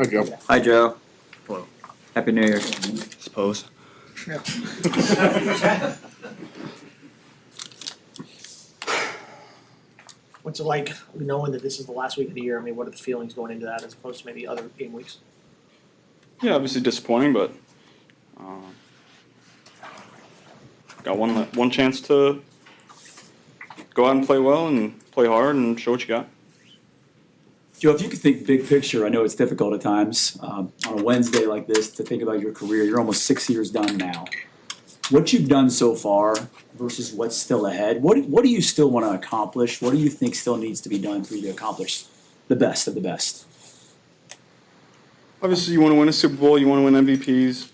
Joe. Hi, Joe. Hello. Happy New Year. Suppose. Yeah. What's it like knowing that this is the last week of the year? I mean, what are the feelings going into that as opposed to maybe other game weeks? Yeah, obviously disappointing, but got one chance to go out and play well and play hard and show what you got. Joe, if you could think big picture, I know it's difficult at times on a Wednesday like this to think about your career. You're almost 6 years done now. What you've done so far versus what's still ahead, what do you still want to accomplish? What do you think still needs to be done for you to accomplish the best of the best? Obviously, you want to win a Super Bowl, you want to win MVPs,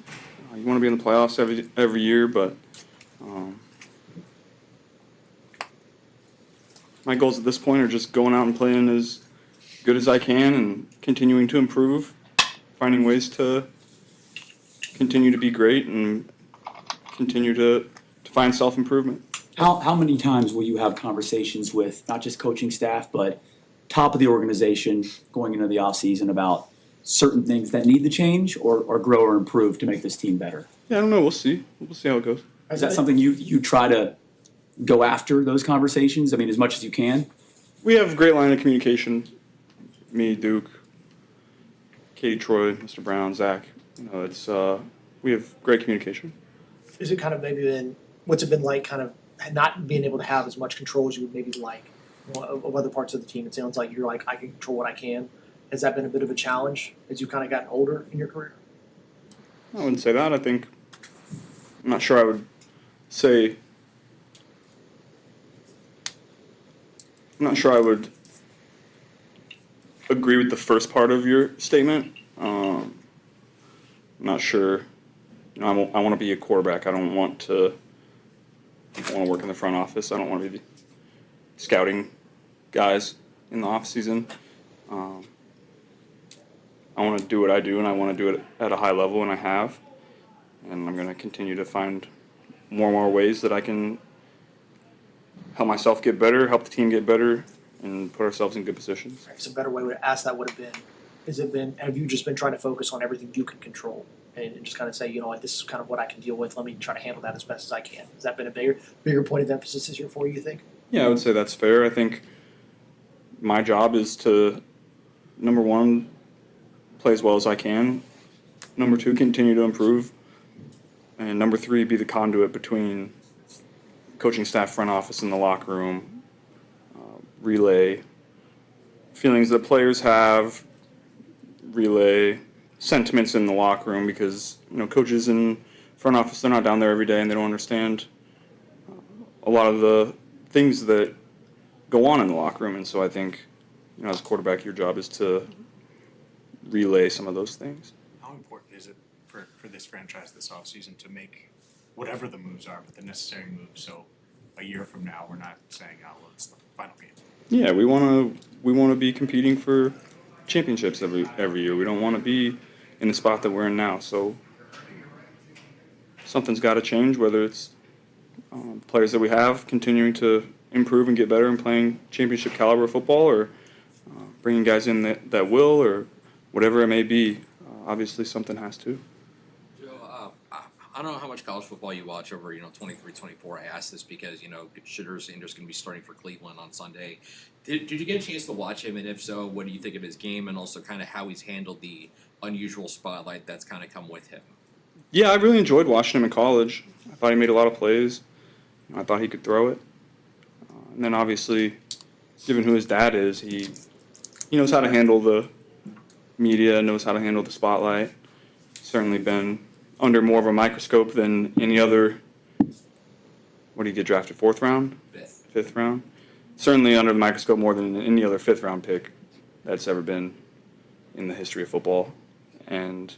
you want to be in the playoffs every year, but my goals at this point are just going out and playing as good as I can and continuing to improve, finding ways to continue to be great and continue to find self-improvement. How many times will you have conversations with not just coaching staff, but top of the organization going into the offseason about certain things that need to change or grow or improve to make this team better? Yeah, I don't know. We'll see. We'll see how it goes. Is that something you try to go after those conversations? I mean, as much as you can? We have a great line of communication. Me, Duke, Katie, Troy, Mr. Brown, Zach. It's we have great communication. Is it kind of maybe been, what's it been like kind of not being able to have as much control as you would maybe like of other parts of the team? It sounds like you're like, I can control what I can. Has that been a bit of a challenge as you've kind of gotten older in your career? I wouldn't say that. I'm not sure I would say. I'm not sure I would agree with the first part of your statement. I'm not sure. I want to be a quarterback. I don't want to work in the front office. I don't want to be scouting guys in the off season. I want to do what I do, and I want to do it at a high level, and I have. And I'm going to continue to find more and more ways that I can help myself get better, help the team get better, and put ourselves in good positions. So a better way to ask that would have been, have you just been trying to focus on everything you can control and just kind of say, like, this is kind of what I can deal with, let me try to handle that as best as I can? Has that been a bigger point of emphasis this year for you think? Yeah, I would say that's fair. I think my job is to, number one, play as well as I can. Number two, continue to improve. And number three, be the conduit between coaching staff, front office, and the locker room. Relay feelings that players have, relay sentiments in the locker room, because coaches in front office, they're not down there every day and they don't understand a lot of the things that go on in the locker room. And so I think as a quarterback, your job is to relay some of those things. How important is it for this franchise this offseason to make whatever the moves are, but the necessary moves, so a year from now we're not saying, oh, well, it's the final game? Yeah, we want to be competing for championships every year. We don't want to be in the spot that we're in now. So something's got to change, whether it's players that we have continuing to improve and get better and playing championship caliber football, or bringing guys in that will, or whatever it may be. Obviously, something has to. Joe, I don't know how much college football you watch over, 23, 24. I asked this because, Shedeur Sanders going to be starting for Cleveland on Sunday. Did you get a chance to watch him? And if so, what do you think of his game and also kind of how he's handled the unusual spotlight that's kind of come with him? Yeah, I really enjoyed watching him in college. I thought he made a lot of plays. I thought he could throw it. And then obviously, given who his dad is, he knows how to handle the media, knows how to handle the spotlight. Certainly been under more of a microscope than any other. What did he get drafted? 4th round? Fifth round? Certainly under the microscope more than any other 5th round pick that's ever been in the history of football. And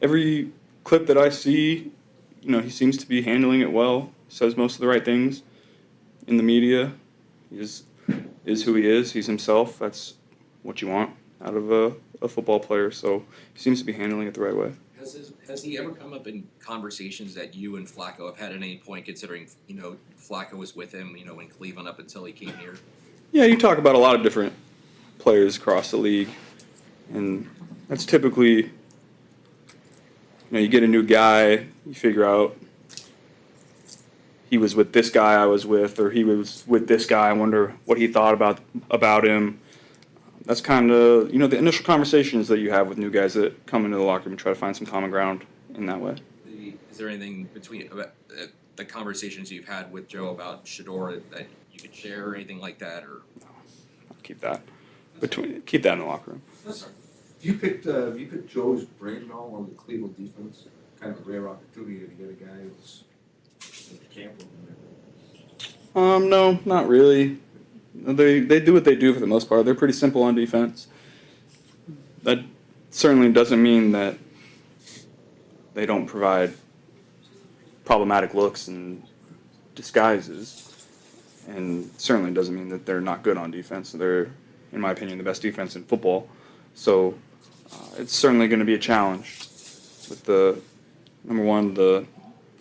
every clip that I see, he seems to be handling it well, says most of the right things in the media. He is who he is. He's himself. That's what you want out of a football player. So he seems to be handling it the right way. Has he ever come up in conversations that you and Flacco have had at any point, considering, Flacco was with him, in Cleveland up until he came here? Yeah, you talk about a lot of different players across the league. And That's typically, you get a new guy, you figure out he was with this guy I was with, or he was with this guy, I wonder what he thought about him. That's kind of, the initial conversations that you have with new guys that come into the locker room and try to find some common ground in that way. Is there anything between the conversations you've had with Joe about Shador that you could share or anything like that, or? I'll keep that in the locker room. You picked Joe's brain at all on the Cleveland defense. Kind of a rare opportunity to get a guy who's in the camp over there. No, not really. They do what they do for the most part. They're pretty simple on defense. That certainly doesn't mean that they don't provide problematic looks and disguises, and certainly doesn't mean that they're not good on defense. They're, in my opinion, the best defense in football. So it's certainly going to be a challenge with the, number one, the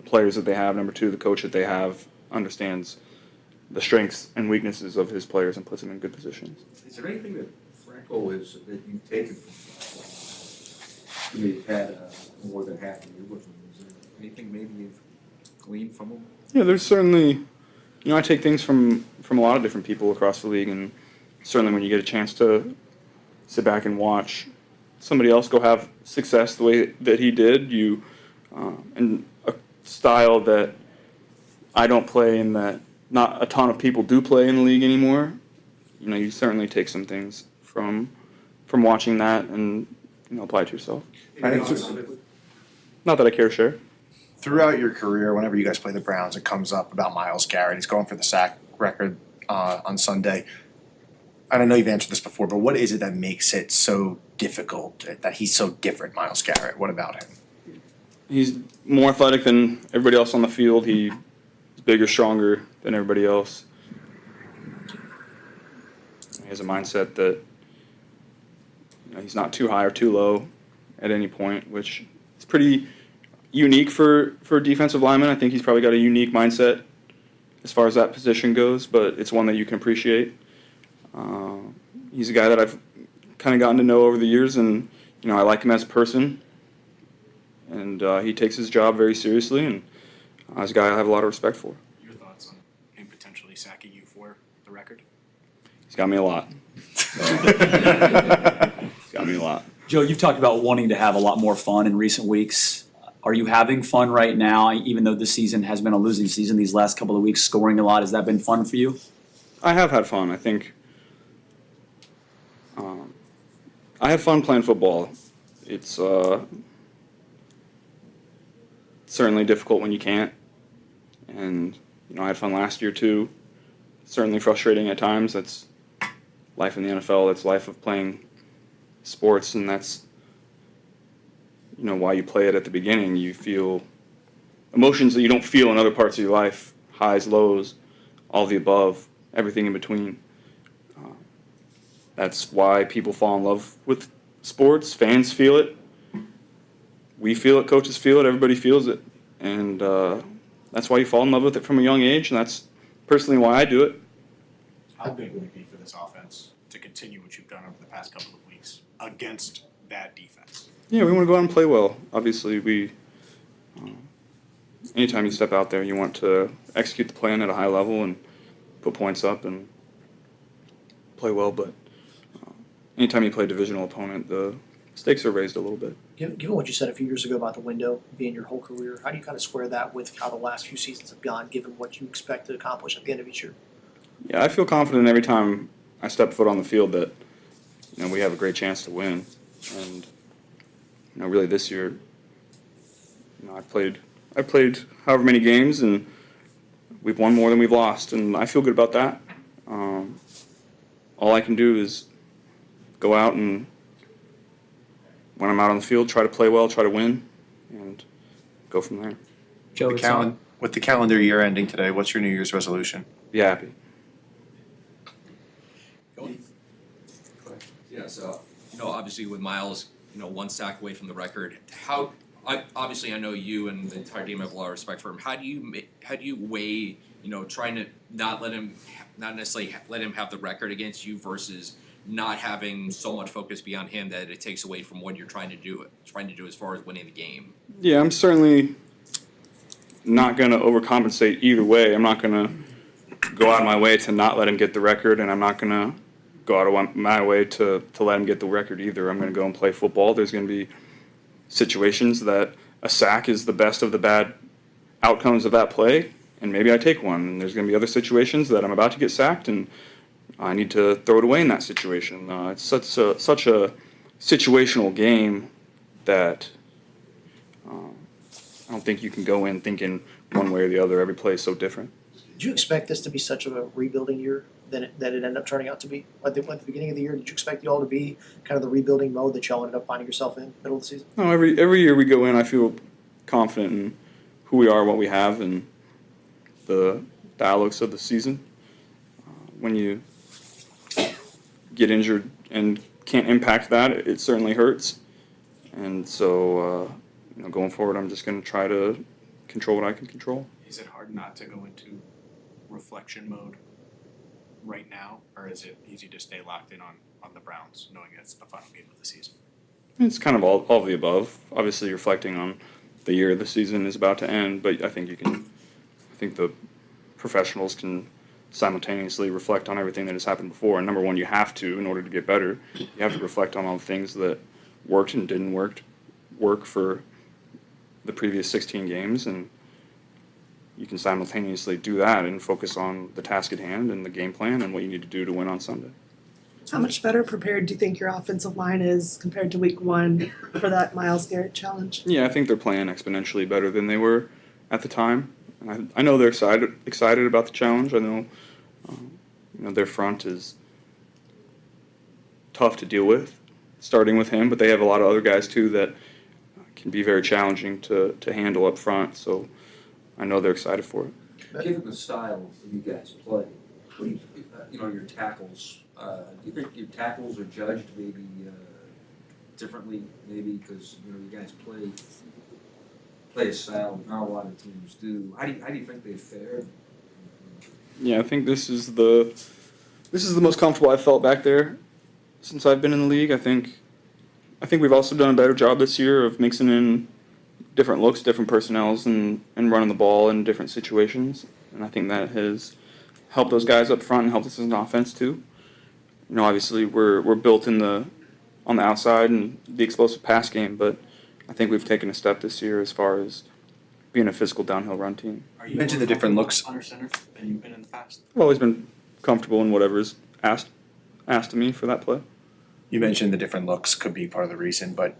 players that they have. Number two, the coach that they have understands the strengths and weaknesses of his players and puts them in good positions. Is there anything that Franco is that you've taken from him? You've had more than half a year with him. Is there anything maybe you've gleaned from him? Yeah, there's certainly, I take things from a lot of different people across the league, and certainly when you get a chance to sit back and watch somebody else go have success the way that he did, and a style that I don't play and that not a ton of people do play in the league anymore, you certainly take some things from watching that and apply it to yourself. Not that I care to share. Throughout your career, whenever you guys play the Browns, it comes up about Myles Garrett. He's going for the sack record on Sunday. And I know you've answered this before, but what is it that makes it so difficult, that he's so different, Myles Garrett? What about him? He's more athletic than everybody else on the field. He's bigger, stronger than everybody else. He has a mindset that he's not too high or too low at any point, which is pretty unique for defensive linemen. I think he's probably got a unique mindset as far as that position goes, but it's one that you can appreciate. He's a guy that I've kind of gotten to know over the years, and I like him as a person, and he takes his job very seriously, and he's a guy I have a lot of respect for. Your thoughts on him potentially sacking you for the record? He's got me a lot. Joe, you've talked about wanting to have a lot more fun in recent weeks. Are you having fun right now, even though this season has been a losing season these last couple of weeks, scoring a lot? Has that been fun for you? I have had fun. I think I have fun playing football. It's certainly difficult when you can't. And, I had fun last year too. Certainly frustrating at times. That's life in the NFL. That's life of playing sports, and that's why you play it at the beginning. You feel emotions that you don't feel in other parts of your life, highs, lows, all the above, everything in between. That's why people fall in love with sports. Fans feel it. We feel it. Coaches feel it. Everybody feels it. And that's why you fall in love with it from a young age, and that's personally why I do it. How big would it be for this offense to continue what you've done over the past couple of weeks against that defense? Yeah, we want to go out and play well. Obviously, anytime you step out there, you want to execute the plan at a high level and put points up and play well. But anytime you play a divisional opponent, the stakes are raised a little bit. Given what you said a few years ago about the window being your whole career, how do you kind of square that with how the last few seasons have gone, given what you expect to accomplish at the end of each year? Yeah, I feel confident every time I step foot on the field that we have a great chance to win. And really this year, I've played however many games, and we've won more than we've lost, and I feel good about that. All I can do is go out and, when I'm out on the field, try to play well, try to win, and go from there. Joe, With the calendar year ending today, what's your New Year's resolution? Be happy. Yeah, so, obviously with Myles, one sack away from the record, obviously I know you and the entire team have a lot of respect for him. How do you weigh, trying to not necessarily let him have the record against you versus not having so much focus be on him that it takes away from what you're trying to do as far as winning the game. Yeah, I'm certainly not going to overcompensate either way. I'm not going to go out of my way to not let him get the record, and I'm not going to go out of my way to let him get the record either. I'm going to go and play football. There's going to be situations that a sack is the best of the bad outcomes of that play, and maybe I take one. And there's going to be other situations that I'm about to get sacked, and I need to throw it away in that situation. It's such a situational game that I don't think you can go in thinking one way or the other. Every play is so different. Did you expect this to be such a rebuilding year that it ended up turning out to be? At the beginning of the year, did you expect y'all to be kind of the rebuilding mode that y'all ended up finding yourself in middle of the season? No, every year we go in, I feel confident in who we are, what we have, and the outlooks of the season. When you get injured and can't impact that, it certainly hurts. And so, going forward, I'm just going to try to control what I can control. Is it hard not to go into reflection mode right now, or is it easy to stay locked in on the Browns, knowing it's the final game of the season? It's kind of all of the above. Obviously, reflecting on the year the season is about to end, but I think the professionals can simultaneously reflect on everything that has happened before. And number one, you have to, in order to get better, you have to reflect on all the things that worked and didn't work for the previous 16 games, and you can simultaneously do that and focus on the task at hand and the game plan and what you need to do to win on Sunday. How much better prepared do you think your offensive line is compared to week 1 for that Myles Garrett challenge? Yeah, I think they're playing exponentially better than they were at the time. And I know they're excited about the challenge. I know, their front is tough to deal with, starting with him, but they have a lot of other guys too that can be very challenging to handle up front. So I know they're excited for it. Given the style that you guys play, what do your tackles, do you think your tackles are judged maybe differently, maybe because you guys play a style that not a lot of teams do? How do you think they fared? Yeah, I think this is the most comfortable I've felt back there since I've been in the league. I think we've also done a better job this year of mixing in different looks, different personnels, and running the ball in different situations. And I think that has helped those guys up front and helped us as an offense too. Obviously we're built on the outside and the explosive pass game, but I think we've taken a step this year as far as being a physical downhill run team. Are you mentioned more the different comfortable looks. under center than you've been in the past? I've always been comfortable in whatever's asked of me for that play. You mentioned the different looks could be part of the reason, but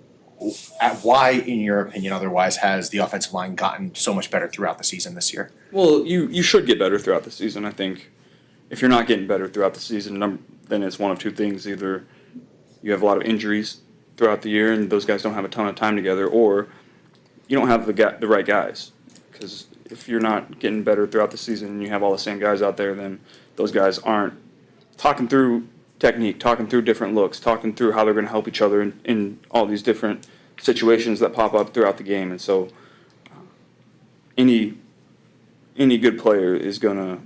why, in your opinion, otherwise, has the offensive line gotten so much better throughout the season this year? Well, you should get better throughout the season. I think if you're not getting better throughout the season, then it's one of two things. Either you have a lot of injuries throughout the year and those guys don't have a ton of time together, or you don't have the right guys. Because if you're not getting better throughout the season and you have all the same guys out there, then those guys aren't talking through technique, talking through different looks, talking through how they're going to help each other in all these different situations that pop up throughout the game. And so any good player is going to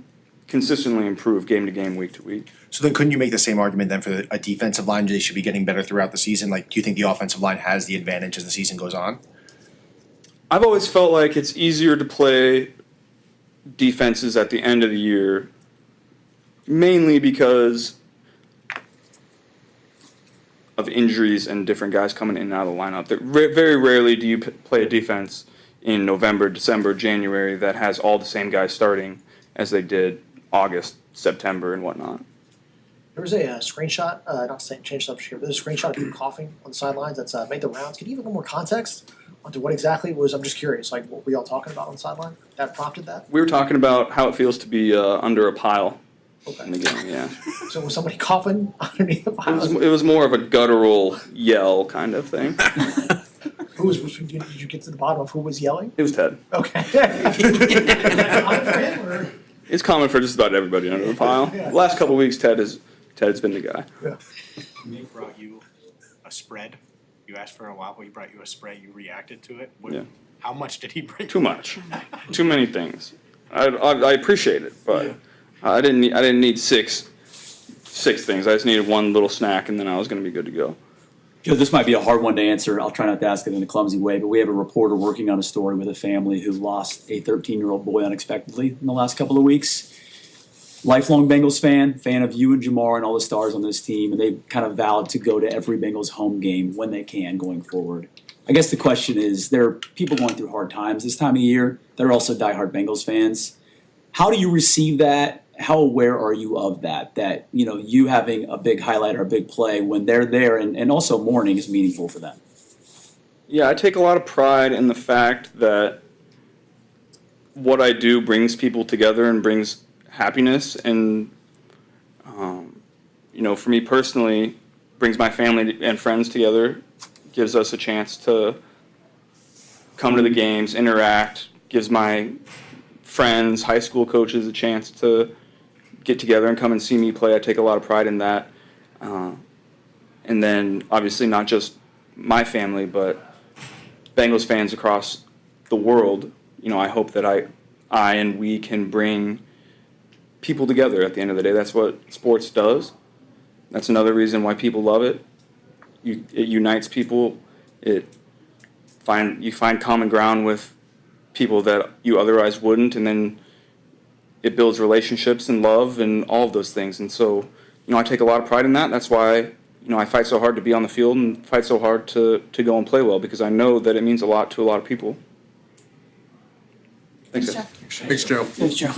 consistently improve game to game, week to week. So then couldn't you make the same argument then for a defensive line? They should be getting better throughout the season. Like, do you think the offensive line has the advantage as the season goes on? I've always felt like it's easier to play defenses at the end of the year, mainly because of injuries and different guys coming in and out of the lineup. Very rarely do you play a defense in November, December, January that has all the same guys starting as they did August, September, and whatnot. There was a screenshot, not to change subject here, but there's a screenshot of people coughing on the sidelines that's made the rounds. Can you give a little more context onto what exactly it was? I'm just curious, like what were y'all talking about on the sideline that prompted that? We were talking about how it feels to be under a pile in Okay. the game, yeah. So was somebody coughing underneath the pile? It was more of a guttural yell kind of thing. Did you get to the bottom of who was yelling? It was Ted. Okay. Is that common for him, or? It's common for just about everybody under the pile. Yeah. The last couple of weeks, Ted's been the guy. Yeah. When he brought you a spread, you asked for a waffle, he brought you a spread, you reacted to it. Yeah. How much did he bring? Too much. Too many things. I appreciate it, but I didn't need 6 6 things. I just needed one little snack, and then I was going to be good to go. Joe, this might be a hard one to answer. I'll try not to ask it in a clumsy way, but we have a reporter working on a story with a family who lost a 13-year-old boy unexpectedly in the last couple of weeks. Lifelong Bengals fan of you and Jamar and all the stars on this team, and they've kind of vowed to go to every Bengals home game when they can going forward. I guess the question is, there are people going through hard times this time of year. They're also diehard Bengals fans. How do you receive that? How aware are you of that? That, you know, you having a big highlight or a big play when they're there and also mourning is meaningful for them. Yeah, I take a lot of pride in the fact that what I do brings people together and brings happiness, and you know, for me personally, brings my family and friends together, gives us a chance to come to the games, interact, gives my friends, high school coaches a chance to get together and come and see me play. I take a lot of pride in that. And then obviously not just my family, but Bengals fans across the world. You know, I hope that I and we can bring people together at the end of the day. That's what sports does. That's another reason why people love it. It unites people. You find common ground with people that you otherwise wouldn't, and then it builds relationships and love and all of those things. And so, you know, I take a lot of pride in that. That's why, you know, I fight so hard to be on the field and fight so hard to go and play well, because I know that it means a lot to a lot of people. Thanks, guys. Thanks, Joe. Thanks, Joe.